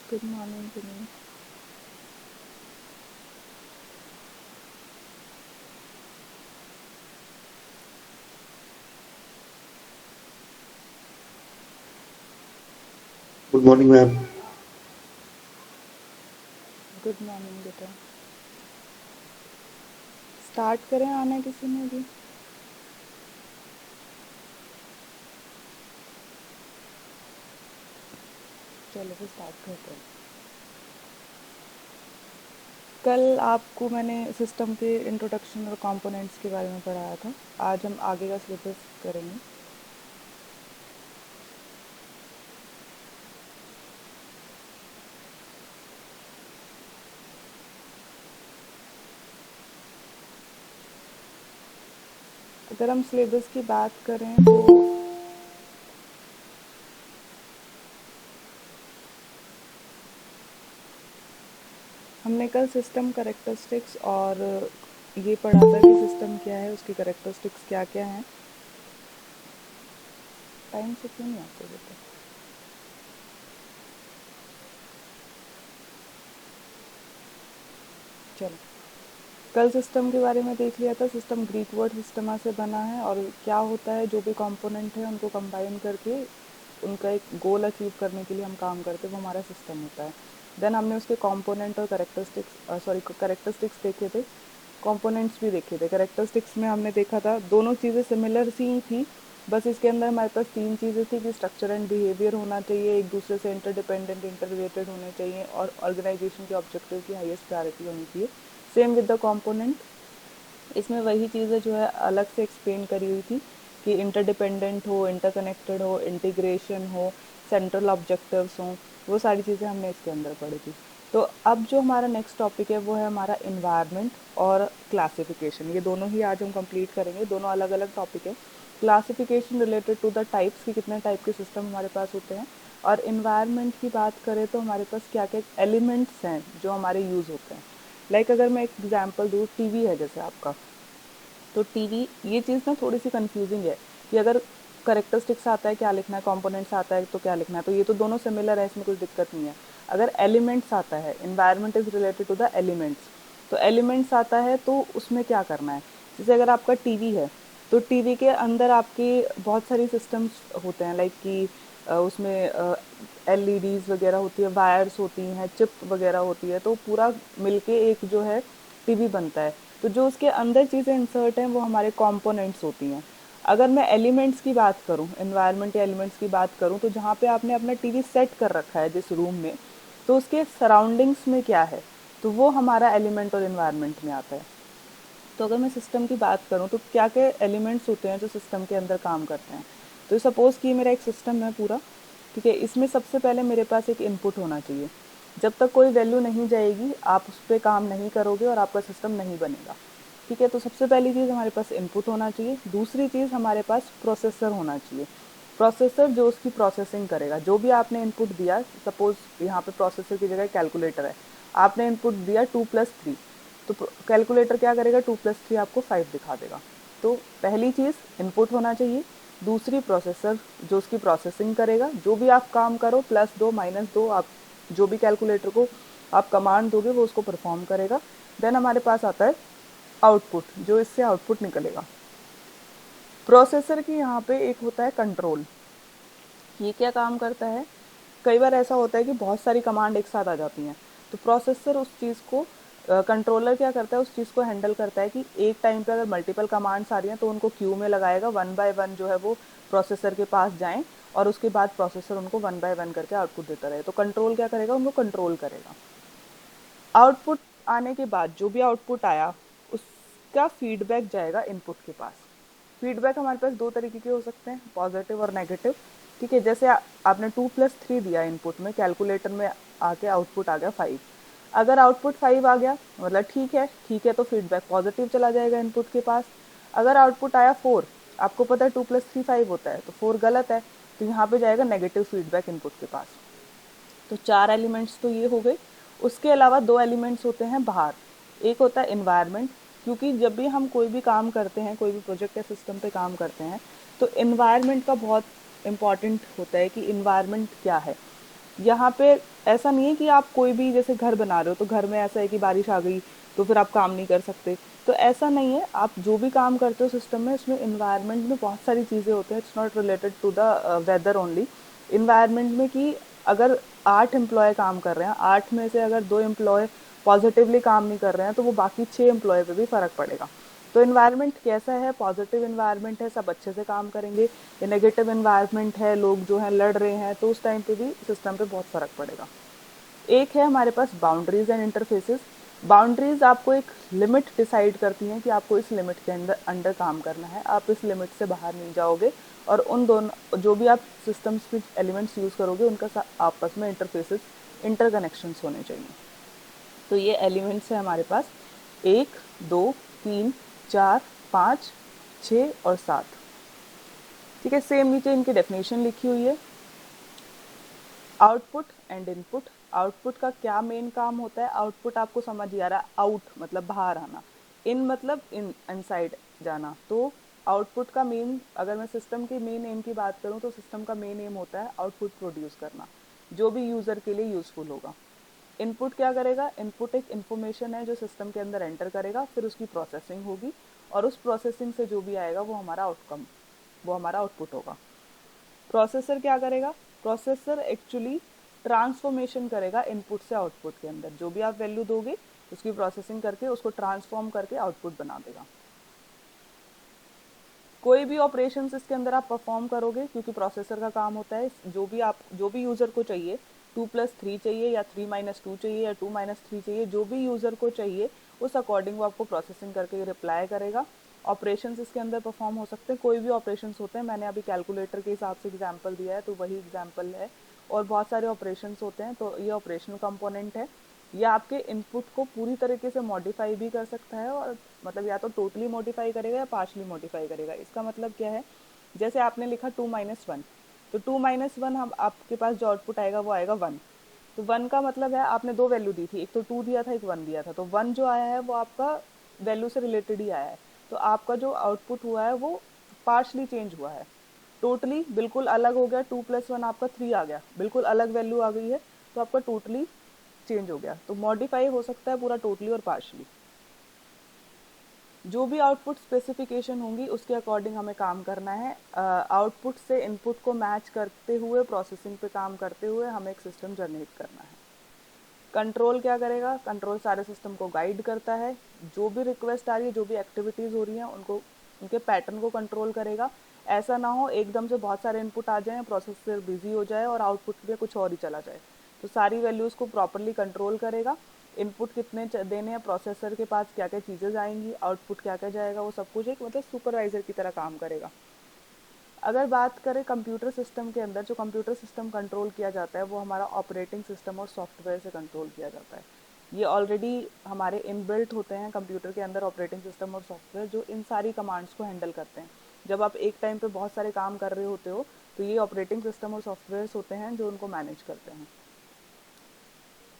Good morning, Vinny. Good morning ma'am. Good morning बेटा। Start करें, आना किसी ने भी। चलो फिर स्टार्ट करते हैं। कल आपको मैंने सिस्टम के इंट्रोडक्शन और कंपोनेंट्स के बारे में पढ़ाया था। आज हम आगे का सिलेबस करेंगे। अगर हम सिलेबस की बात करें तो हमने कल सिस्टम करेक्टरिस्टिक्स और ये पढ़ा था कि सिस्टम क्या है, उसकी करेक्टरिस्टिक्स क्या क्या हैं। टाइम से क्यों नहीं आते बेटा? चलो, कल सिस्टम के बारे में देख लिया था। सिस्टम ग्रीक वर्ड सिस्टमा से बना है और क्या होता है, जो भी कंपोनेंट है उनको कंबाइन करके उनका एक गोल अचीव करने के लिए हम काम करते हैं, वो हमारा सिस्टम होता है। देन हमने उसके कंपोनेंट और करेक्टरिस्टिक्स देखे थे। कंपोनेंट्स भी देखे थे। करेक्टरिस्टिक्स में हमने देखा था दोनों चीज़ें सिमिलर सी ही थी, बस इसके अंदर हमारे पास तीन चीज़ें थी कि स्ट्रक्चर एंड बिहेवियर होना चाहिए, एक दूसरे से इंटरडिपेंडेंट इंटर रिलेटेड होने चाहिए और ऑर्गेनाइजेशन के ऑब्जेक्टिव की हाईएस्ट प्रायोरिटी होनी चाहिए। सेम विद द कंपोनेंट, इसमें वही चीज़ें जो है अलग से एक्सप्लेन करी हुई थी कि इंटरडिपेंडेंट हो, इंटरकनेक्टेड हो, इंटीग्रेशन हो, सेंट्रल ऑब्जेक्टिव्स हों, वो सारी चीज़ें हमने इसके अंदर पढ़ी थी। तो अब जो हमारा नेक्स्ट टॉपिक है वो है हमारा इन्वायरमेंट और क्लासिफिकेशन। ये दोनों ही आज हम कंप्लीट करेंगे। दोनों अलग अलग टॉपिक है। Classification related to the types की कितने टाइप के सिस्टम हमारे पास होते हैं, और इन्वायरमेंट की बात करें तो हमारे पास क्या क्या एलिमेंट्स हैं जो हमारे यूज़ होते हैं। अगर मैं एक एग्जांपल दूँ, टीवी है जैसे आपका, तो टीवी ये चीज़ ना थोड़ी सी कंफ्यूजिंग है कि अगर करेक्टरिस्टिक्स आता है क्या लिखना है, कंपोनेंट्स आता है तो क्या लिखना है। तो ये तो दोनों सिमिलर है, इसमें कुछ दिक्कत नहीं है। अगर एलिमेंट्स आता है, environment is related to the elements, तो एलिमेंट्स आता है तो उसमें क्या करना है। जैसे अगर आपका टीवी है, तो टीवी के अंदर आपके बहुत सारी सिस्टम्स होते हैं, कि उसमें एलईडीज वगैरह होती है, वायर्स होती हैं, चिप वगैरह होती है, तो पूरा मिलके एक जो है टीवी बनता है। तो जो उसके अंदर चीज़ें इंसर्ट हैं वो हमारे कंपोनेंट्स होती हैं। अगर मैं एलिमेंट्स की बात करूं, एनवायरनमेंट या एलिमेंट्स की बात करूं, तो जहाँ पे आपने अपना टीवी सेट कर रखा है जिस रूम में, तो उसके सराउंडिंग्स में क्या है, तो वो हमारा एलिमेंट और एनवायरनमेंट में आता है। तो अगर मैं सिस्टम की बात करूँ तो क्या क्या एलिमेंट्स होते हैं जो सिस्टम के अंदर काम करते हैं। तो सपोज़ कि मेरा एक सिस्टम है पूरा, ठीक है। इसमें सबसे पहले मेरे पास एक इनपुट होना चाहिए। जब तक कोई वैल्यू नहीं जाएगी आप उस पर काम नहीं करोगे और आपका सिस्टम नहीं बनेगा, ठीक है। तो सबसे पहली चीज़ हमारे पास इनपुट होना चाहिए। दूसरी चीज़ हमारे पास प्रोसेसर होना चाहिए। प्रोसेसर जो उसकी प्रोसेसिंग करेगा, जो भी आपने इनपुट दिया, सपोज यहाँ पे प्रोसेसर की जगह कैलकुलेटर है, आपने इनपुट दिया 2+3, तो कैलकुलेटर क्या करेगा, 2+3 आपको 5 दिखा देगा। तो पहली चीज़ इनपुट होना चाहिए। दूसरी प्रोसेसर जो उसकी प्रोसेसिंग करेगा, जो भी आप काम करो, +2 -2, आप जो भी कैलकुलेटर को आप कमांड दोगे वो उसको परफॉर्म करेगा। देन हमारे पास आता है आउटपुट, जो इससे आउटपुट निकलेगा। प्रोसेसर की यहाँ पे एक होता है कंट्रोल। ये क्या काम करता है, कई बार ऐसा होता है कि बहुत सारी कमांड एक साथ आ जाती हैं, तो प्रोसेसर उस चीज़ को, कंट्रोलर क्या करता है, उस चीज़ को हैंडल करता है कि एक टाइम पे अगर मल्टीपल कमांड्स आ रही हैं तो उनको क्यू में लगाएगा, वन बाय वन जो है वो प्रोसेसर के पास जाएं, और उसके बाद प्रोसेसर उनको वन बाय वन करके आउटपुट देता रहे। तो कंट्रोल क्या करेगा, उनको कंट्रोल करेगा। आउटपुट आने के बाद जो भी आउटपुट आया उसका फीडबैक जाएगा इनपुट के पास। फीडबैक हमारे पास दो तरीके के हो सकते हैं, पॉजिटिव और नेगेटिव, ठीक है। जैसे आपने 2+3 दिया इनपुट में, कैलकुलेटर में आके आउटपुट आ गया 5। अगर आउटपुट 5 आ गया मतलब ठीक है, ठीक है, तो फीडबैक पॉजिटिव चला जाएगा इनपुट के पास। अगर आउटपुट आया 4, आपको पता है 2+3 5 होता है, तो 4 गलत है, तो यहाँ पे जाएगा नेगेटिव फीडबैक इनपुट के पास। तो चार एलिमेंट्स तो ये हो गए। उसके अलावा दो एलिमेंट्स होते हैं बाहर। एक होता है इन्वायरमेंट, क्योंकि जब भी हम कोई भी काम करते हैं, कोई भी प्रोजेक्ट या सिस्टम पे काम करते हैं, तो इन्वायरमेंट का बहुत इम्पॉर्टेंट होता है कि इन्वायरमेंट क्या है। यहाँ पे ऐसा नहीं है कि आप कोई भी जैसे घर बना रहे हो, तो घर में ऐसा है कि बारिश आ गई तो फिर आप काम नहीं कर सकते, तो ऐसा नहीं है। आप जो भी काम करते हो सिस्टम में, उसमें इन्वायरमेंट में बहुत सारी चीज़ें होती हैं। It's not related to the weather only. Environment में कि अगर 8 एम्प्लॉय काम कर रहे हैं, 8 में से अगर 2 एम्प्लॉय पॉजिटिवली काम नहीं कर रहे हैं तो वो बाकी 6 एम्प्लॉय पे भी फ़र्क पड़ेगा। तो इन्वायरमेंट कैसा है, पॉजिटिव इन्वायरमेंट है, सब अच्छे से काम करेंगे, या नेगेटिव इन्वायरमेंट है, लोग जो हैं लड़ रहे हैं, तो उस टाइम पे भी सिस्टम पे बहुत फ़र्क पड़ेगा। एक है हमारे पास बाउंड्रीज एंड इंटरफेसेस। बाउंड्रीज आपको एक लिमिट डिसाइड करती हैं कि आपको इस लिमिट के अंदर अंडर काम करना है, आप इस लिमिट से बाहर नहीं जाओगे, और उन दोनों जो भी आप सिस्टम्स में एलिमेंट्स यूज़ करोगे उनका आपस में इंटरफेसेस, इंटरकनेक्शंस होने चाहिए। तो ये एलिमेंट्स है हमारे पास 1, 2, 3, 4, 5, 6 और 7। ठीक है, सेम नीचे इनकी डेफिनेशन लिखी हुई है। Output and input. आउटपुट का क्या मेन काम होता है, आउटपुट आपको समझ ही आ रहा है, आउट मतलब बाहर आना, इन मतलब इनसाइड जाना। तो आउटपुट का मेन, अगर मैं सिस्टम के मेन एम की बात करूं तो सिस्टम का मेन एम होता है आउटपुट प्रोड्यूस करना, जो भी यूज़र के लिए यूज़फुल होगा। इनपुट क्या करेगा, इनपुट एक इन्फॉर्मेशन है जो सिस्टम के अंदर एंटर करेगा, फिर उसकी प्रोसेसिंग होगी, और उस प्रोसेसिंग से जो भी आएगा वो हमारा आउटकम, वो हमारा आउटपुट होगा। प्रोसेसर क्या करेगा, प्रोसेसर एक्चुअली ट्रांसफॉर्मेशन करेगा इनपुट से आउटपुट के अंदर, जो भी आप वैल्यू दोगे उसकी प्रोसेसिंग करके उसको ट्रांसफॉर्म करके आउटपुट बना देगा। कोई भी ऑपरेशंस इसके अंदर आप परफॉर्म करोगे, क्योंकि प्रोसेसर का काम होता है जो भी यूज़र को चाहिए, 2+3 चाहिए या 3-2 चाहिए या 2-3 चाहिए, जो भी यूज़र को चाहिए उस अकॉर्डिंग वो आपको प्रोसेसिंग करके रिप्लाई करेगा। ऑपरेशंस इसके अंदर परफॉर्म हो सकते हैं, कोई भी ऑपरेशंस होते हैं, मैंने अभी कैलकुलेटर के हिसाब से एग्जांपल दिया है तो वही एग्जांपल है, और बहुत सारे ऑपरेशंस होते हैं, तो ये ऑपरेशनल कंपोनेंट है। ये आपके इनपुट को पूरी तरीके से मॉडिफाई भी कर सकता है, और मतलब या तो टोटली मॉडिफाई करेगा या पार्शली मॉडिफाई करेगा। इसका मतलब क्या है, जैसे आपने लिखा 2-1, तो 2-1 हम आपके पास जो आउटपुट आएगा वो आएगा 1। तो 1 का मतलब है आपने दो वैल्यू दी थी, एक तो 2 दिया था, एक 1 दिया था, तो 1 जो आया है वो आपका वैल्यू से रिलेटेड ही आया है, तो आपका जो आउटपुट हुआ है वो पार्शली चेंज हुआ है। टोटली बिल्कुल अलग हो गया, 2+1 आपका 3 आ गया, बिल्कुल अलग वैल्यू आ गई है, तो आपका टोटली चेंज हो गया। तो मॉडिफाई हो सकता है पूरा टोटली और पार्शली। जो भी आउटपुट स्पेसिफिकेशन होंगी उसके अकॉर्डिंग हमें काम करना है। आउटपुट से इनपुट को मैच करते हुए, प्रोसेसिंग पे काम करते हुए हमें एक सिस्टम जनरेट करना है। कंट्रोल क्या करेगा, कंट्रोल सारे सिस्टम को गाइड करता है, जो भी रिक्वेस्ट आ रही है, जो भी एक्टिविटीज़ हो रही हैं उनको, उनके पैटर्न को कंट्रोल करेगा। ऐसा ना हो एकदम से बहुत सारे इनपुट आ जाएं, प्रोसेसर बिजी हो जाए और आउटपुट में कुछ और ही चला जाए। तो सारी वैल्यूज़ को प्रॉपरली कंट्रोल करेगा, इनपुट कितने देने हैं, प्रोसेसर के पास क्या क्या चीज़ें जाएंगी, आउटपुट क्या क्या जाएगा, वो सब कुछ एक मतलब सुपरवाइजर की तरह काम करेगा। अगर बात करें कंप्यूटर सिस्टम के अंदर, जो कंप्यूटर सिस्टम कंट्रोल किया जाता है वो हमारा ऑपरेटिंग सिस्टम और सॉफ्टवेयर से कंट्रोल किया जाता है। ये ऑलरेडी हमारे इनबिल्ट होते हैं कंप्यूटर के अंदर, ऑपरेटिंग सिस्टम और सॉफ्टवेयर जो इन सारी कमांड्स को हैंडल करते हैं। जब आप एक टाइम पे बहुत सारे काम कर रहे होते हो तो ये ऑपरेटिंग सिस्टम और सॉफ्टवेयर्स होते हैं जो उनको मैनेज करते हैं।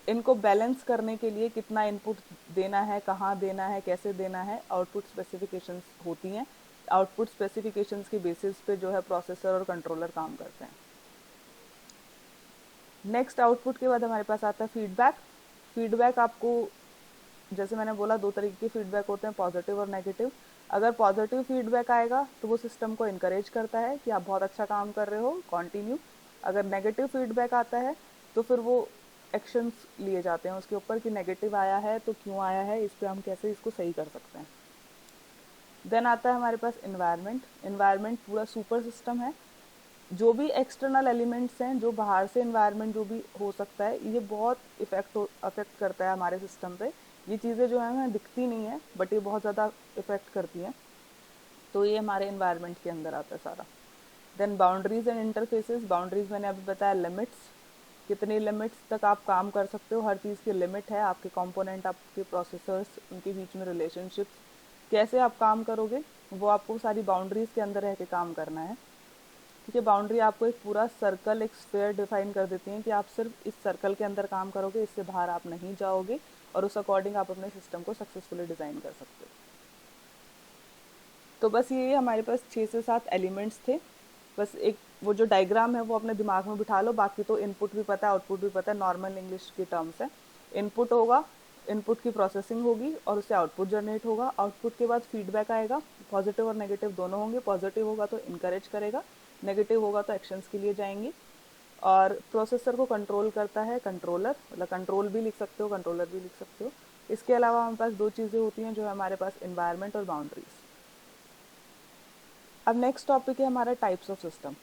इनको बैलेंस करने के लिए कितना इनपुट देना है, कहाँ देना है, कैसे देना है, आउटपुट स्पेसिफिकेशंस होती हैं। आउटपुट स्पेसिफिकेशंस के बेसिस पे जो है प्रोसेसर और कंट्रोलर काम करते हैं। नेक्स्ट आउटपुट के बाद हमारे पास आता है फीडबैक। फीडबैक आपको, जैसे मैंने बोला, दो तरीके के फीडबैक होते हैं, पॉजिटिव और नेगेटिव। अगर पॉजिटिव फीडबैक आएगा तो वो सिस्टम को इनकरेज करता है कि आप बहुत अच्छा काम कर रहे हो, कंटिन्यू। अगर नेगेटिव फीडबैक आता है तो फिर वो एक्शंस लिए जाते हैं उसके ऊपर कि नेगेटिव आया है तो क्यों आया है, इस पर हम कैसे इसको सही कर सकते हैं। देन आता है हमारे पास इन्वायरमेंट। इन्वायरमेंट पूरा सुपर सिस्टम है, जो भी एक्सटर्नल एलिमेंट्स हैं, जो बाहर से इन्वायरमेंट जो भी हो सकता है, ये बहुत अफेक्ट करता है हमारे सिस्टम पे। ये चीज़ें जो है हमें दिखती नहीं है बट ये बहुत ज़्यादा इफेक्ट करती हैं, तो ये हमारे इन्वायरमेंट के अंदर आता है सारा। Then boundaries and interfaces. Boundaries मैंने अभी बताया, लिमिट्स, कितनी लिमिट्स तक आप काम कर सकते हो, हर चीज़ की लिमिट है। आपके कंपोनेंट, आपके प्रोसेसर्स, उनके बीच में रिलेशनशिप्स, कैसे आप काम करोगे वो आपको सारी बाउंड्रीज के अंदर रह के काम करना है। क्योंकि बाउंड्री आपको एक पूरा सर्कल, एक स्फीयर डिफाइन कर देती है कि आप सिर्फ इस सर्कल के अंदर काम करोगे, इससे बाहर आप नहीं जाओगे, और उस अकॉर्डिंग आप अपने सिस्टम को सक्सेसफुली डिज़ाइन कर सकते हो। तो बस ये हमारे पास 6 से 7 एलिमेंट्स थे। बस एक वो जो डायग्राम है वो अपने दिमाग में बिठा लो, बाकी तो इनपुट भी पता है, आउटपुट भी पता है, नॉर्मल इंग्लिश की टर्म्स है। इनपुट होगा, इनपुट की प्रोसेसिंग होगी और उससे आउटपुट जनरेट होगा। आउटपुट के बाद फीडबैक आएगा, पॉजिटिव और नेगेटिव दोनों होंगे। पॉजिटिव होगा तो इनकरेज करेगा, नेगेटिव होगा तो एक्शंस के लिए जाएंगे। और प्रोसेसर को कंट्रोल करता है कंट्रोलर, मतलब कंट्रोल भी लिख सकते हो, कंट्रोलर भी लिख सकते हो। इसके अलावा हमारे पास दो चीज़ें होती हैं जो है हमारे पास, इन्वायरमेंट और बाउंड्रीज। अब नेक्स्ट टॉपिक है हमारा टाइप्स ऑफ सिस्टम।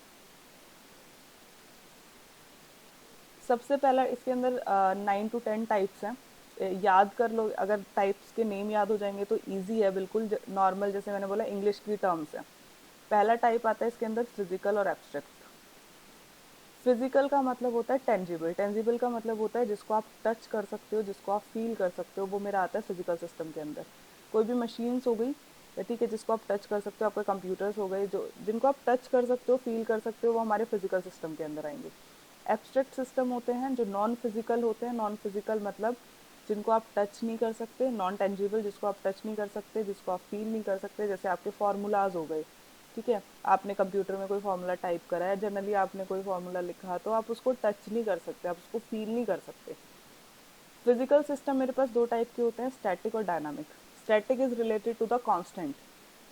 सबसे पहला इसके अंदर 9 to 10 टाइप्स हैं। याद कर लो, अगर टाइप्स के नेम याद हो जाएंगे तो इजी है बिल्कुल, नॉर्मल जैसे मैंने बोला इंग्लिश की टर्म्स है। पहला टाइप आता है इसके अंदर फिजिकल और एब्स्ट्रैक्ट। फिजिकल का मतलब होता है टेंजिबल, टेंजिबल का मतलब होता है जिसको आप टच कर सकते हो, जिसको आप फील कर सकते हो, वो मेरा आता है फिजिकल सिस्टम के अंदर। कोई भी मशीन्स हो गई, ठीक है, जिसको आप टच कर सकते हो, आपके कंप्यूटर्स हो गए जो जिनको आप टच कर सकते हो, फील कर सकते हो, वो हमारे फिजिकल सिस्टम के अंदर आएंगे। एब्स्ट्रैक्ट सिस्टम होते हैं जो नॉन फिजिकल होते हैं। नॉन फिजिकल मतलब जिनको आप टच नहीं कर सकते, नॉन टेंजिबल जिसको आप टच नहीं कर सकते, जिसको आप फील नहीं कर सकते, जैसे आपके फार्मूलाज हो गए। ठीक है, आपने कंप्यूटर में कोई फार्मूला टाइप करा है, जनरली आपने कोई फार्मूला लिखा तो आप उसको टच नहीं कर सकते, आप उसको फील नहीं कर सकते। फिजिकल सिस्टम मेरे पास दो टाइप के होते हैं, स्टैटिक और dynamic. Static is related to the constant,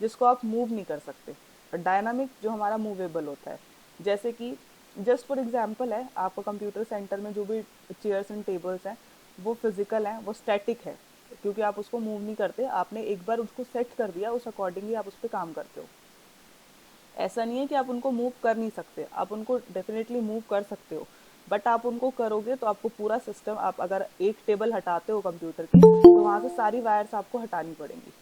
जिसको आप मूव नहीं कर सकते, और डायनामिक जो हमारा मूवेबल होता है। जैसे कि जस्ट फॉर एग्जांपल है, आपका कंप्यूटर सेंटर में जो भी चेयर्स एंड टेबल्स हैं वो फिजिकल हैं, वो स्टैटिक है, क्योंकि आप उसको मूव नहीं करते, आपने एक बार उसको सेट कर दिया, उस अकॉर्डिंगली आप उस पर काम करते हो। ऐसा नहीं है कि आप उनको मूव कर नहीं सकते, आप उनको डेफिनेटली मूव कर सकते हो, बट आप उनको करोगे तो आपको पूरा सिस्टम, आप अगर एक टेबल हटाते हो कंप्यूटर की तो वहाँ से सारी वायर्स आपको हटानी पड़ेंगी।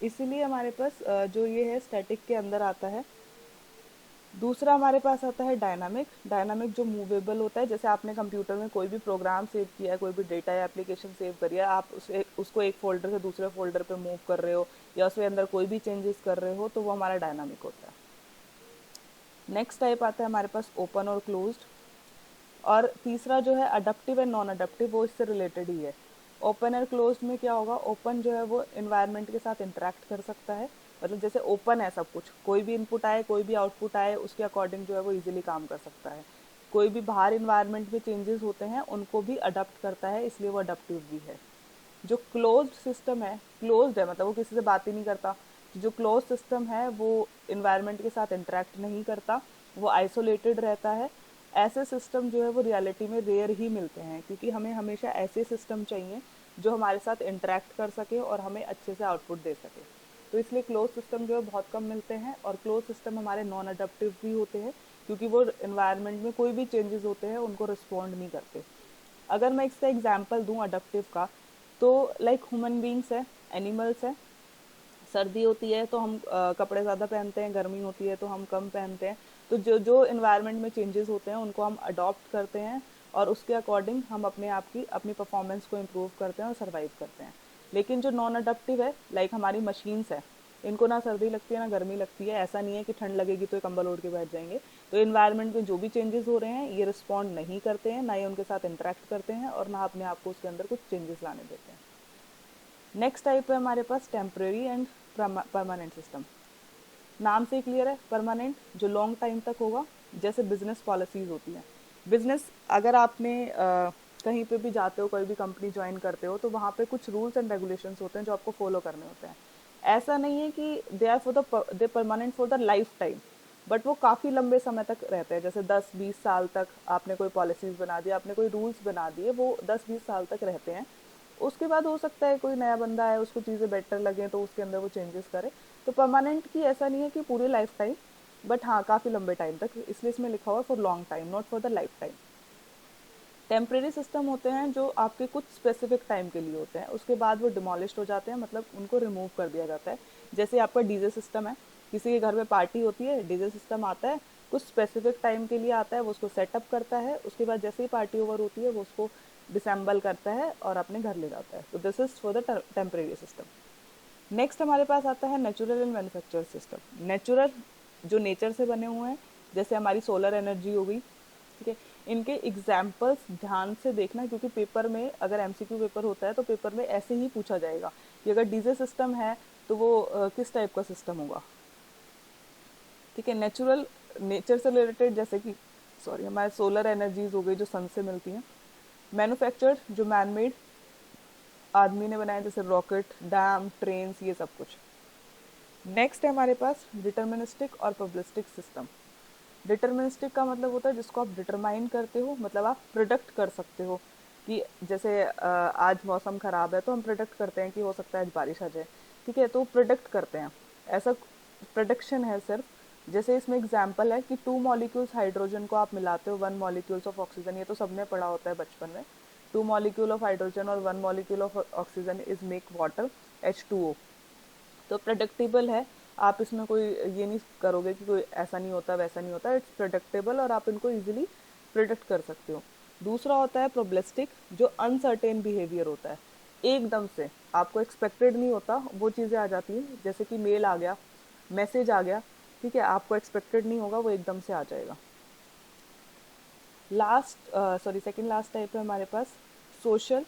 इसीलिए हमारे पास जो ये है स्टैटिक के अंदर आता है। दूसरा हमारे पास आता है डायनामिक। डायनामिक जो मूवेबल होता है, जैसे आपने कंप्यूटर में कोई भी प्रोग्राम सेव किया है, कोई भी डेटा या एप्लीकेशन सेव करी है, आप उसको एक फोल्डर से दूसरे फोल्डर पे मूव कर रहे हो या उसके अंदर कोई भी चेंजेस कर रहे हो, तो वो हमारा डायनामिक होता है। नेक्स्ट टाइप आता है हमारे पास ओपन और क्लोज्ड। और तीसरा जो है अडप्टिव एंड नॉन अडप्टिव, वो इससे रिलेटेड ही है। ओपन और क्लोज्ड में क्या होगा, ओपन जो है वो इन्वायरमेंट के साथ इंटरेक्ट कर सकता है, मतलब जैसे ओपन है सब कुछ, कोई भी इनपुट आए कोई भी आउटपुट आए उसके अकॉर्डिंग जो है वो इजीली काम कर सकता है। कोई भी बाहर इन्वायरमेंट में चेंजेस होते हैं उनको भी अडप्ट करता है, इसलिए वो अडप्टिव भी है। जो क्लोज्ड सिस्टम है, क्लोज्ड है मतलब वो किसी से बात ही नहीं करता। जो क्लोज सिस्टम है वो इन्वायरमेंट के साथ इंटरेक्ट नहीं करता, वो आइसोलेटेड रहता है। ऐसे सिस्टम जो है वो रियलिटी में रेयर ही मिलते हैं, क्योंकि हमें हमेशा ऐसे सिस्टम चाहिए जो हमारे साथ इंटरेक्ट कर सके और हमें अच्छे से आउटपुट दे सके। तो इसलिए क्लोज सिस्टम जो है बहुत कम मिलते हैं, और क्लोज सिस्टम हमारे नॉन अडप्टिव भी होते हैं, क्योंकि वो इन्वायरमेंट में कोई भी चेंजेस होते हैं उनको रिस्पॉन्ड नहीं करते। अगर मैं इसका एग्जाम्पल दूं अडप्टिव का, तो लाइक ह्यूमन बींग्स है, एनिमल्स है। सर्दी होती है तो हम कपड़े ज़्यादा पहनते हैं, गर्मी होती है तो हम कम पहनते हैं। तो जो जो इन्वायरमेंट में चेंजेस होते हैं उनको हम अडॉप्ट करते हैं, और उसके अकॉर्डिंग हम अपने आप की अपनी परफॉर्मेंस को इम्प्रूव करते हैं और सर्वाइव करते हैं। लेकिन जो नॉन अडप्टिव है, लाइक हमारी मशीन्स है, इनको ना सर्दी लगती है ना गर्मी लगती है, ऐसा नहीं है कि ठंड लगेगी तो ये कंबल ओढ़ के बैठ जाएंगे। तो इन्वायरमेंट में जो भी चेंजेस हो रहे हैं ये रिस्पॉन्ड नहीं करते हैं, ना ही उनके साथ इंटरेक्ट करते हैं, और ना अपने आप को उसके अंदर कुछ चेंजेस लाने देते हैं। नेक्स्ट टाइप है हमारे पास टेम्परेरी एंड परमानेंट सिस्टम। नाम से ही क्लियर है, परमानेंट जो लॉन्ग टाइम तक होगा, जैसे बिजनेस पॉलिसीज होती हैं। बिजनेस, अगर आपने कहीं पे भी जाते हो, कोई भी कंपनी ज्वाइन करते हो, तो वहाँ पे कुछ रूल्स एंड रेगुलेशंस होते हैं जो आपको फॉलो करने होते हैं। ऐसा नहीं है कि they are for they permanent for the life time, but वो काफ़ी लंबे समय तक रहते हैं, जैसे 10-20 साल तक आपने कोई पॉलिसीज़ बना दी, आपने कोई रूल्स बना दिए, वो 10-20 साल तक रहते हैं। उसके बाद हो सकता है कोई नया बंदा है, उसको चीज़ें बेटर लगे तो उसके अंदर वो चेंजेस करे। तो परमानेंट की ऐसा नहीं है कि पूरी लाइफ टाइम, बट हाँ काफ़ी लंबे टाइम तक, इसलिए इसमें लिखा हुआ है for long time, not for the life time. Temporary system होते हैं जो आपके कुछ स्पेसिफिक टाइम के लिए होते हैं, उसके बाद वो डिमोलिश्ड हो जाते हैं, मतलब उनको रिमूव कर दिया जाता है। जैसे आपका डीजे सिस्टम है, किसी के घर में पार्टी होती है, डीजे सिस्टम आता है, कुछ स्पेसिफिक टाइम के लिए आता है, वो उसको सेटअप करता है, उसके बाद जैसे ही पार्टी ओवर होती है वो उसको डिसेंबल करता है और अपने घर ले जाता है। तो this is for the temporary system. Next हमारे पास आता है natural and manufacture system. Natural जो नेचर से बने हुए हैं, जैसे हमारी सोलर एनर्जी हो गई, ठीक है। इनके एग्जाम्पल्स ध्यान से देखना, क्योंकि पेपर में अगर एमसीक्यू पेपर होता है तो पेपर में ऐसे ही पूछा जाएगा कि अगर डीजे सिस्टम है तो वो किस टाइप का सिस्टम होगा। ठीक है, नेचुरल नेचर से रिलेटेड, जैसे कि सॉरी हमारे सोलर एनर्जीज हो गई जो सन से मिलती हैं। मैन्युफैक्चर्ड जो मैनमेड आदमी ने बनाया, जैसे रॉकेट, डैम, ट्रेन्स, ये सब कुछ। नेक्स्ट है हमारे पास डिटर्मिनिस्टिक और प्रोबेबिलिस्टिक सिस्टम। डिटर्मिनिस्टिक का मतलब होता है जिसको आप डिटरमाइन करते हो, मतलब आप प्रिडिक्ट कर सकते हो कि जैसे आज मौसम ख़राब है तो हम प्रिडिक्ट करते हैं कि हो सकता है आज बारिश आ जाए, ठीक है, तो प्रिडिक्ट करते हैं, ऐसा प्रिडिक्शन है सिर्फ। जैसे इसमें एग्जांपल है कि 2 मॉलिक्यूल्स हाइड्रोजन को आप मिलाते हो 1 मॉलिक्यूल्स ऑफ ऑक्सीजन, ये तो सबने पढ़ा होता है बचपन में। 2 मॉलिक्यूल ऑफ हाइड्रोजन और 1 molecule of oxygen is make water H2O। तो प्रेडिक्टेबल है, आप इसमें कोई ये नहीं करोगे कि कोई ऐसा नहीं होता वैसा नहीं होता, इट्स प्रेडिक्टेबल और आप इनको इजीली प्रिडिक्ट कर सकते हो। दूसरा होता है प्रोबेबिलिस्टिक, जो अनसर्टेन बिहेवियर होता है, एकदम से आपको एक्सपेक्टेड नहीं होता वो चीज़ें आ जाती हैं, जैसे कि मेल आ गया, मैसेज आ गया, ठीक है, आपको एक्सपेक्टेड नहीं होगा, वो एकदम से आ जाएगा। Last sorry second last type है हमारे पास सोशल,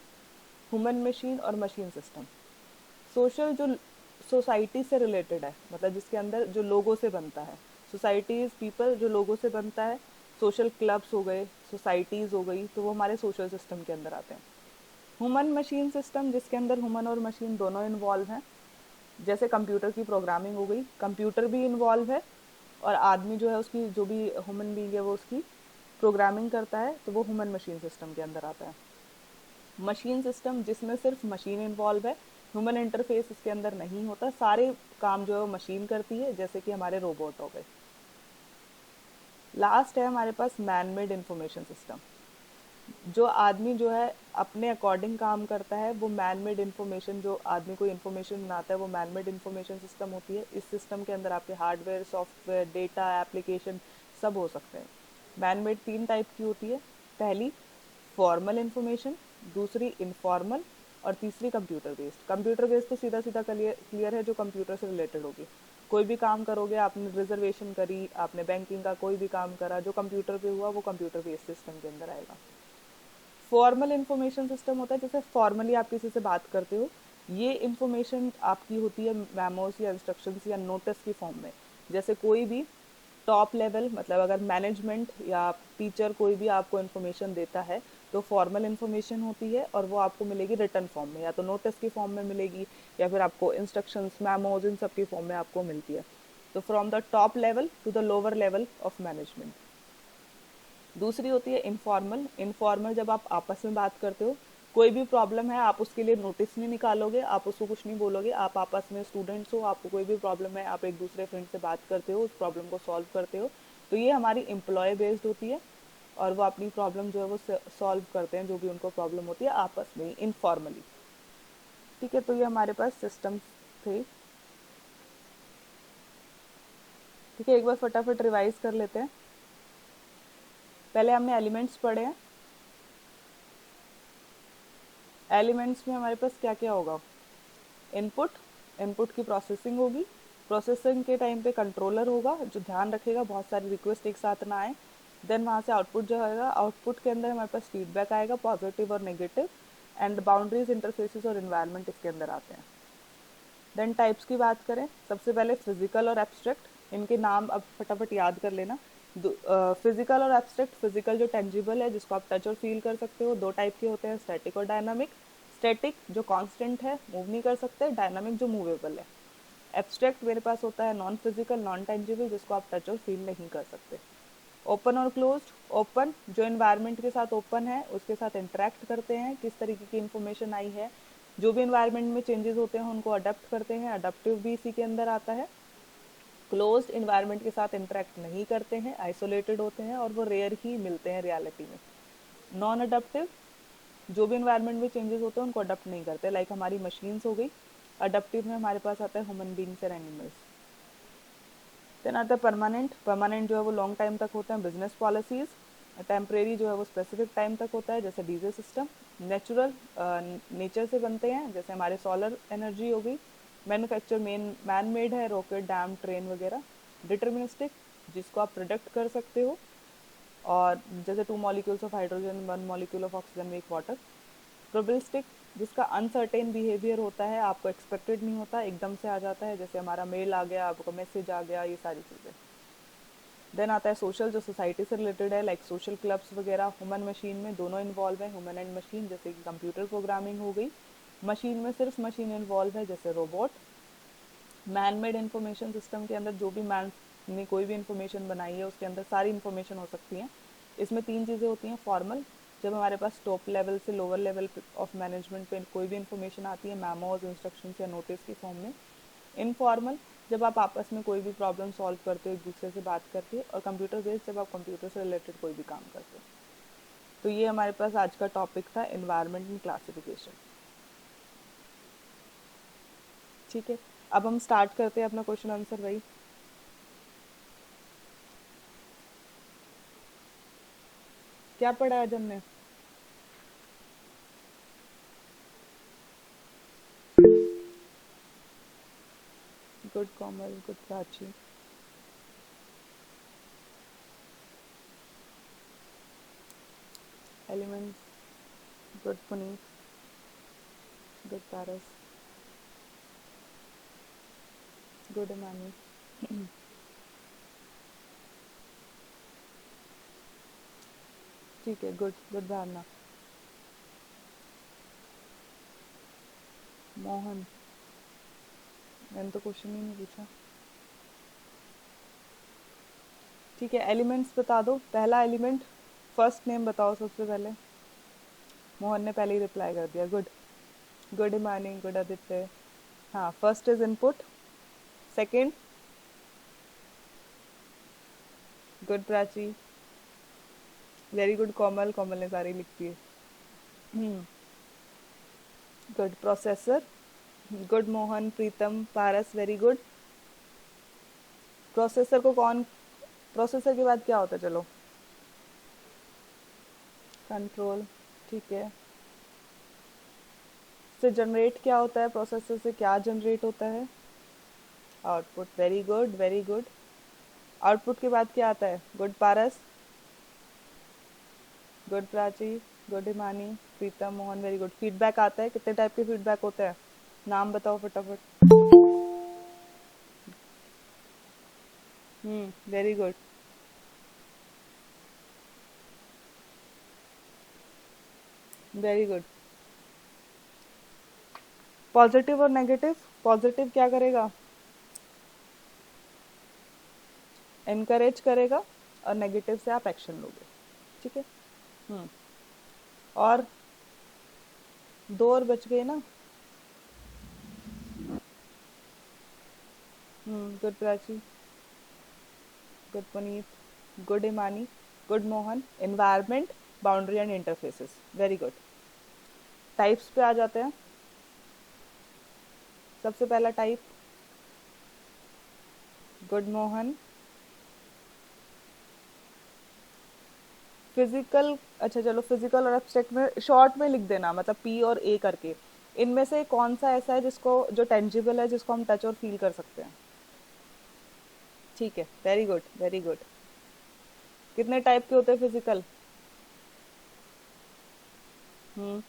ह्यूमन मशीन और मशीन सिस्टम। सोशल जो सोसाइटी से रिलेटेड है, मतलब जिसके अंदर जो लोगों से बनता है, सोसाइटीज पीपल जो लोगों से बनता है, सोशल क्लब्स हो गए, सोसाइटीज़ हो गई, तो वो हमारे सोशल सिस्टम के अंदर आते हैं। ह्यूमन मशीन सिस्टम जिसके अंदर ह्यूमन और मशीन दोनों इन्वॉल्व हैं, जैसे कंप्यूटर की प्रोग्रामिंग हो गई, कंप्यूटर भी इन्वॉल्व है और आदमी जो है उसकी जो भी ह्यूमन बीइंग है वो उसकी प्रोग्रामिंग करता है, तो वो ह्यूमन मशीन सिस्टम के अंदर आता है। मशीन सिस्टम जिसमें सिर्फ मशीन इन्वॉल्व है, ह्यूमन इंटरफेस इसके अंदर नहीं होता, सारे काम जो है वो मशीन करती है, जैसे कि हमारे रोबोट हो गए। लास्ट है हमारे पास मैन मेड इंफॉर्मेशन सिस्टम। जो आदमी जो है अपने अकॉर्डिंग काम करता है, वो मैन मेड इंफॉर्मेशन, जो आदमी को इंफॉर्मेशन बनाता है वो मैन मेड इंफॉर्मेशन सिस्टम होती है। इस सिस्टम के अंदर आपके हार्डवेयर, सॉफ्टवेयर, डेटा, एप्लीकेशन सब हो सकते हैं। मैन मेड 3 टाइप की होती है, पहली फॉर्मल इंफॉर्मेशन, दूसरी इनफॉर्मल और तीसरी कंप्यूटर बेस्ड। कंप्यूटर बेस्ड तो सीधा सीधा क्लियर है, जो कंप्यूटर से रिलेटेड होगी। कोई भी काम करोगे, आपने रिजर्वेशन करी, आपने बैंकिंग का कोई भी काम करा, जो कंप्यूटर पे हुआ वो कंप्यूटर बेस्ड सिस्टम के अंदर आएगा। फॉर्मल इंफॉर्मेशन सिस्टम होता है जैसे फॉर्मली आप किसी से बात करते हो, ये इंफॉर्मेशन आपकी होती है मेमोस या इंस्ट्रक्शंस या नोटिस की फॉर्म में। जैसे कोई भी टॉप लेवल, मतलब अगर मैनेजमेंट या टीचर कोई भी आपको इन्फॉर्मेशन देता है तो फॉर्मल इन्फॉर्मेशन होती है, और वो आपको मिलेगी रिटर्न फॉर्म में, या तो नोटिस की फॉर्म में मिलेगी या फिर आपको इंस्ट्रक्शंस, मेमोज, इन सब की फॉर्म में आपको मिलती है। तो from the top level to the lower level of management. दूसरी होती है इनफॉर्मल। इनफॉर्मल जब आप आपस में बात करते हो, कोई भी प्रॉब्लम है, आप उसके लिए नोटिस नहीं निकालोगे, आप उसको कुछ नहीं बोलोगे, आप आपस में स्टूडेंट्स हो, आपको कोई भी प्रॉब्लम है, आप एक दूसरे फ्रेंड से बात करते हो, उस प्रॉब्लम को सॉल्व करते हो, तो ये हमारी एम्प्लॉय बेस्ड होती है, और वो अपनी प्रॉब्लम जो है वो सॉल्व करते हैं, जो भी उनको प्रॉब्लम होती है आपस में इनफॉर्मली। ठीक है, तो ये हमारे पास सिस्टम्स थे। ठीक है, एक बार फटाफट रिवाइज कर लेते हैं। पहले हमने एलिमेंट्स पढ़े हैं। एलिमेंट्स में हमारे पास क्या क्या होगा? इनपुट, इनपुट की प्रोसेसिंग होगी, प्रोसेसिंग के टाइम पे कंट्रोलर होगा जो ध्यान रखेगा बहुत सारी रिक्वेस्ट एक साथ ना आए। देन वहाँ से आउटपुट जो आएगा, आउटपुट के अंदर हमारे पास फीडबैक आएगा, पॉजिटिव और नेगेटिव, एंड बाउंड्रीज, इंटरफेसेस और इन्वायरमेंट इसके अंदर आते हैं। देन टाइप्स की बात करें, सबसे पहले फिजिकल और एब्स्ट्रैक्ट, इनके नाम अब फटाफट याद कर लेना। फिजिकल और एब्स्ट्रैक्ट, फिजिकल जो टेंजिबल है जिसको आप टच और फील कर सकते हो, 2 टाइप के होते हैं, स्टैटिक और डायनामिक। स्टैटिक जो कांस्टेंट है, मूव नहीं कर सकते, डायनामिक जो मूवेबल है। एब्स्ट्रैक्ट मेरे पास होता है नॉन फिजिकल, नॉन टेंजिबल, जिसको आप टच और फील नहीं कर सकते। ओपन और क्लोज्ड, ओपन जो इन्वायरमेंट के साथ ओपन है, उसके साथ इंटरेक्ट करते हैं, किस तरीके की इन्फॉर्मेशन आई है, जो भी इन्वायरमेंट में चेंजेस होते हैं उनको अडेप्ट करते हैं, अडेप्टिव भी इसी के अंदर आता है। क्लोज्ड इन्वायरमेंट के साथ इंटरेक्ट नहीं करते हैं, आइसोलेटेड होते हैं और वो रेयर ही मिलते हैं रियलिटी में। नॉन अडेप्टिव, जो भी इन्वायरमेंट में चेंजेस होते हैं उनको अडेप्ट नहीं करते, लाइक हमारी मशीन्स हो गई। अडेप्टिव में हमारे पास आता है ह्यूमन बींग्स और एनिमल्स। देन आता है परमानेंट, परमानेंट जो है वो लॉन्ग टाइम तक होते हैं, बिजनेस पॉलिसीज। टेम्परेरी जो है वो स्पेसिफिक टाइम तक होता है, जैसे डीजल सिस्टम। नेचुरल, नेचर से बनते हैं, जैसे हमारे सोलर एनर्जी हो गई। मैन्युफैक्चर मैन मेड है, रॉकेट, डैम, ट्रेन वगैरह। डिटर्मिनिस्टिक, जिसको आप प्रोडक्ट कर सकते हो, और जैसे 2 molecules of hydrogen, 1 molecule of oxygen make water. Probabilistic, जिसका अनसर्टेन बिहेवियर होता है, आपको एक्सपेक्टेड नहीं होता, एकदम से आ जाता है, जैसे हमारा मेल आ गया, आपको मैसेज आ गया, ये सारी चीज़ें। देन आता है सोशल, जो सोसाइटी से रिलेटेड है, लाइक सोशल क्लब्स वगैरह। ह्यूमन मशीन में दोनों इन्वॉल्व है, ह्यूमन एंड मशीन, जैसे कि कंप्यूटर प्रोग्रामिंग हो गई। मशीन में सिर्फ मशीन इन्वॉल्व है, जैसे robot. Man made information system के अंदर जो भी मैन ने कोई भी इन्फॉर्मेशन बनाई है उसके अंदर सारी इन्फॉर्मेशन हो सकती हैं। इसमें तीन चीज़ें होती हैं। फॉर्मल, जब हमारे पास टॉप लेवल से लोअर लेवल ऑफ मैनेजमेंट पे कोई भी इन्फॉर्मेशन आती है मैमोज, इंस्ट्रक्शंस या नोटिस की फॉर्म में। इनफॉर्मल, जब आप आपस में कोई भी प्रॉब्लम सॉल्व करते हो एक दूसरे से बात करके। और कंप्यूटर बेस्ड, जब आप कंप्यूटर से रिलेटेड कोई भी काम करते हो। तो ये हमारे पास आज का टॉपिक था, एनवायरनमेंट एंड क्लासिफिकेशन। ठीक है, अब हम स्टार्ट करते हैं अपना क्वेश्चन आंसर। भाई क्या पढ़ा आज हमने? Good Komal, good Prachi, elements, good Puneet, good Paras, good Imani. ठीक है, गुड गुड धारणा। मोहन, मैंने तो क्वेश्चन ही नहीं पूछा। ठीक है, एलिमेंट्स बता दो। पहला एलिमेंट, फर्स्ट नेम बताओ सबसे पहले। मोहन ने पहले ही रिप्लाई कर दिया, good. Good Imani, good Aditya. हाँ, first is input. Second, good Prachi. Very good Komal, Komal ने सारी लिख दी है। Good processor. Good Mohan, Pritam, Paras, very good. Processor को कौन, प्रोसेसर के बाद क्या होता है? चलो, कंट्रोल। ठीक है, से जनरेट क्या होता है? प्रोसेसर से क्या जनरेट होता है? Output. Very good, very good. Output के बाद क्या आता है? Good Paras, good Prachi, good Himani, प्रीतम, मोहन, वेरी गुड। फीडबैक आता है। कितने टाइप के फीडबैक होते हैं? नाम बताओ फटाफट। Very good. Very good. Positive और नेगेटिव। पॉजिटिव क्या करेगा? एनकरेज करेगा, और नेगेटिव से आप एक्शन लोगे। ठीक है। हम्म और दो और बच गए ना। Good Prachi, good Puneet, good Imani, good Mohan. Environment, boundary and interfaces, very good. Types पे आ जाते हैं। सबसे पहला टाइप, गुड मोहन, फिजिकल। अच्छा चलो, फिजिकल और एब्स्ट्रैक्ट में शॉर्ट में लिख देना, मतलब पी और ए करके। इनमें से कौन सा ऐसा है जिसको, जो टेंजिबल है, जिसको हम टच और फील कर सकते हैं? ठीक है, वेरी गुड, वेरी गुड। कितने टाइप के होते हैं फिजिकल? हम्म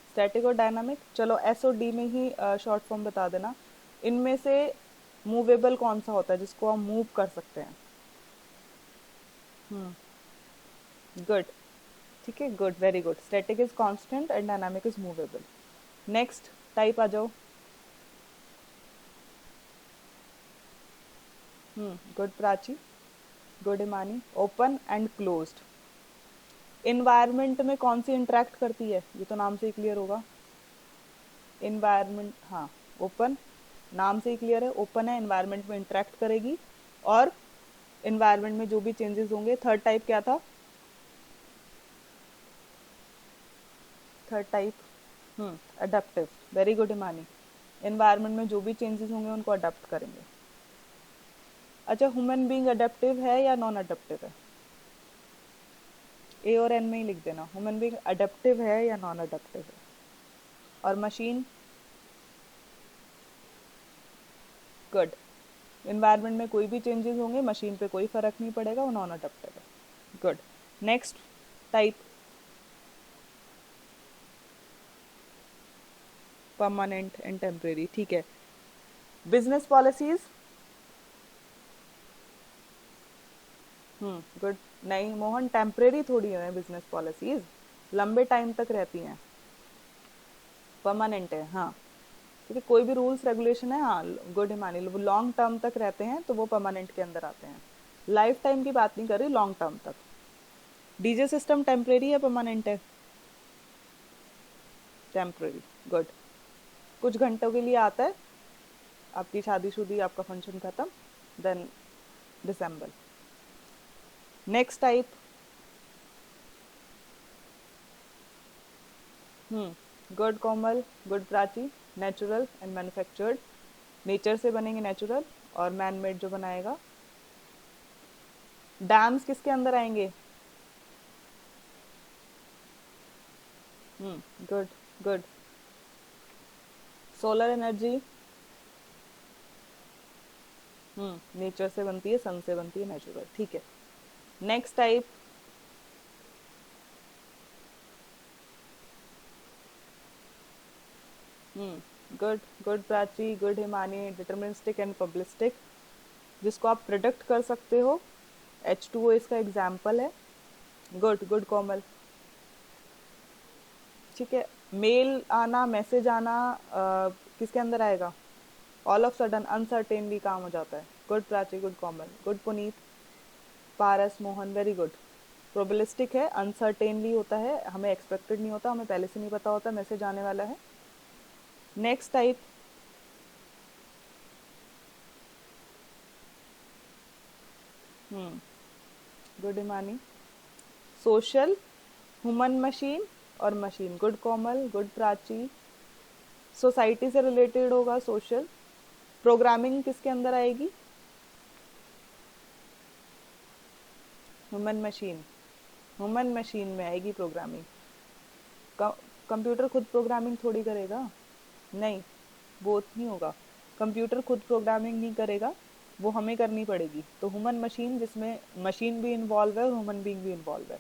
स्टैटिक और डायनामिक। चलो एस और डी में ही शॉर्ट फॉर्म बता देना। इनमें से मूवेबल कौन सा होता है, जिसको हम मूव कर सकते हैं? गुड। ठीक है, good, very good. Static is constant and dynamic is movable. Next type आ जाओ। Good Prachi, good Imani. Open and closed. Environment में कौन सी इंटरेक्ट करती है? ये तो नाम से ही क्लियर होगा। इन्वायरमेंट, हाँ, ओपन, नाम से ही क्लियर है, ओपन है, इन्वायरमेंट में इंटरेक्ट करेगी। और इन्वायरमेंट में जो भी चेंजेस होंगे। थर्ड टाइप क्या था? Third type, adaptive. Very good Imani. Environment में जो भी चेंजेस होंगे उनको अडेप्ट करेंगे। अच्छा, ह्यूमन बीइंग अडेप्टिव है या नॉन अडेप्टिव है? ए और एन में ही लिख देना, ह्यूमन बीइंग अडेप्टिव है या नॉन अडेप्टिव है। और मशीन, गुड। इन्वायरमेंट में कोई भी चेंजेस होंगे, मशीन पे कोई फर्क नहीं पड़ेगा, वो नॉन अडेप्टिव है। Good. Next type, permanent and temporary. ठीक है। Business policies, good. नहीं मोहन, टेम्परेरी थोड़ी है बिजनेस पॉलिसीज, लंबे टाइम तक रहती हैं। परमानेंट है, हाँ। ठीक है, कोई भी रूल्स रेगुलेशन है, हाँ गुड हिमानी, वो लॉन्ग टर्म तक रहते हैं तो वो परमानेंट के अंदर आते हैं। लाइफ टाइम की बात नहीं कर रही, लॉन्ग टर्म तक। डीजे सिस्टम टेम्परेरी है परमानेंट है? Temporary, good. कुछ घंटों के लिए आता है, आपकी शादीशुदी, आपका फंक्शन खत्म, then disassemble. Next type, good Komal, good Prachi, natural and manufactured. Nature से बनेंगे नेचुरल, और मैन मेड जो बनाएगा। डैम्स किसके अंदर आएंगे? Good good. Solar energy, nature से बनती है, सन से बनती है, नेचुरल, ठीक है। Next type, good good Prachi, good Himani, deterministic and probabilistic, जिसको आप प्रिडिक्ट कर सकते हो। H2O इसका एग्जाम्पल है। गुड गुड कोमल, ठीक है। मेल आना, मैसेज आना, किसके अंदर आएगा? ऑल ऑफ सडन, अनसर्टेनली काम हो जाता है। Good Prachi, good Komal, good Puneet, पारस, मोहन, वेरी गुड। प्रोबेबिलिस्टिक है, अनसर्टेनली होता है, हमें एक्सपेक्टेड नहीं होता, हमें पहले से नहीं पता होता मैसेज आने वाला है। Next type, good Imani, social, human machine और machine, good Komal, good Prachi. Society से रिलेटेड होगा सोशल। प्रोग्रामिंग किसके अंदर आएगी? ह्यूमन मशीन, ह्यूमन मशीन में आएगी प्रोग्रामिंग। कंप्यूटर खुद प्रोग्रामिंग थोड़ी करेगा, नहीं, बोथ नहीं होगा। कंप्यूटर खुद प्रोग्रामिंग नहीं करेगा, वो हमें करनी पड़ेगी। तो ह्यूमन मशीन, जिसमें मशीन भी इन्वॉल्व है और ह्यूमन बीइंग भी इन्वॉल्व है।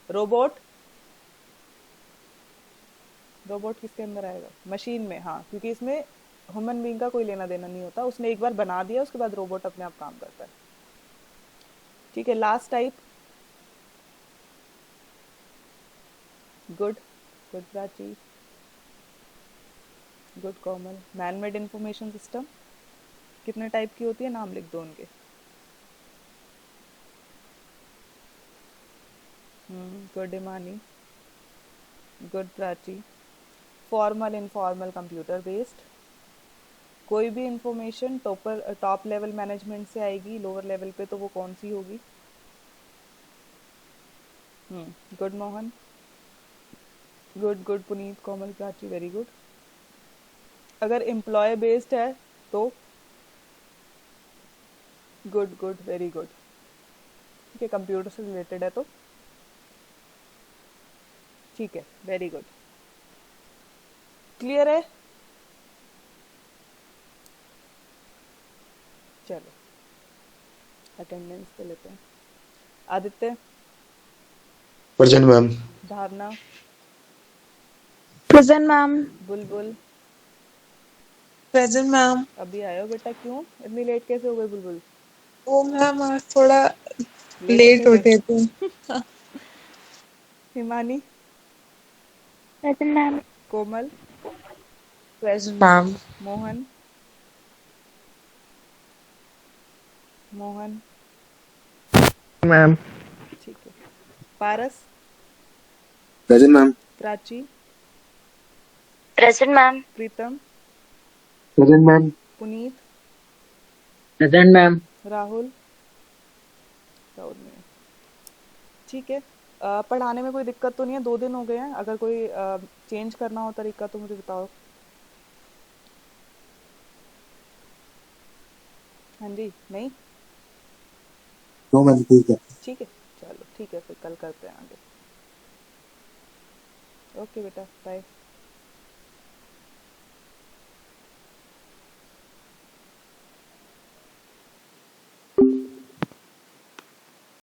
रोबोट, रोबोट किसके अंदर आएगा? मशीन में, हाँ, क्योंकि इसमें ह्यूमन बीइंग का कोई लेना देना नहीं होता, उसने एक बार बना दिया, उसके बाद रोबोट अपने आप काम करता है। ठीक है, last type, good good Prachi, good Komal, man made information system. कितने टाइप की होती है, नाम लिख दो उनके। Good Imani, good Prachi. Formal, informal, computer based. कोई भी इंफॉर्मेशन टॉप लेवल मैनेजमेंट से आएगी, लोअर लेवल पे तो वो कौन सी होगी? Good Mohan, good good Puneet, Komal, Prachi, very good. अगर एम्प्लॉय बेस्ड है तो गुड गुड, वेरी गुड, ठीक है। कंप्यूटर से रिलेटेड है तो ठीक है, वेरी गुड, क्लियर है? चलो अटेंडेंस पे लेते हैं। Aditya, present ma'am. धारणा, प्रेजेंट मैम। बुलबुल, प्रेजेंट मैम। अभी आए हो बेटा, क्यों इतनी लेट कैसे हो गई बुलबुल? ओ मैम आज थोड़ा लेट लेट उठे थे? उठे थे। Himani, present ma'am. Komal, present ma'am. Mohan, Mohan, ma'am. ठीक है। Paras, present ma'am. Prachi, present ma'am. Pritam, present ma'am. Puneet, present ma'am. Rahul, Rahul ma'am, ठीक है। पढ़ाने में कोई दिक्कत तो नहीं है? 2 दिन हो गए हैं, अगर कोई चेंज करना हो तरीका तो मुझे बताओ। हाँ जी, नहीं, नो मैम, ठीक है। ठीक है, चलो ठीक है, फिर कल करते हैं आगे। ओके बेटा, बाय।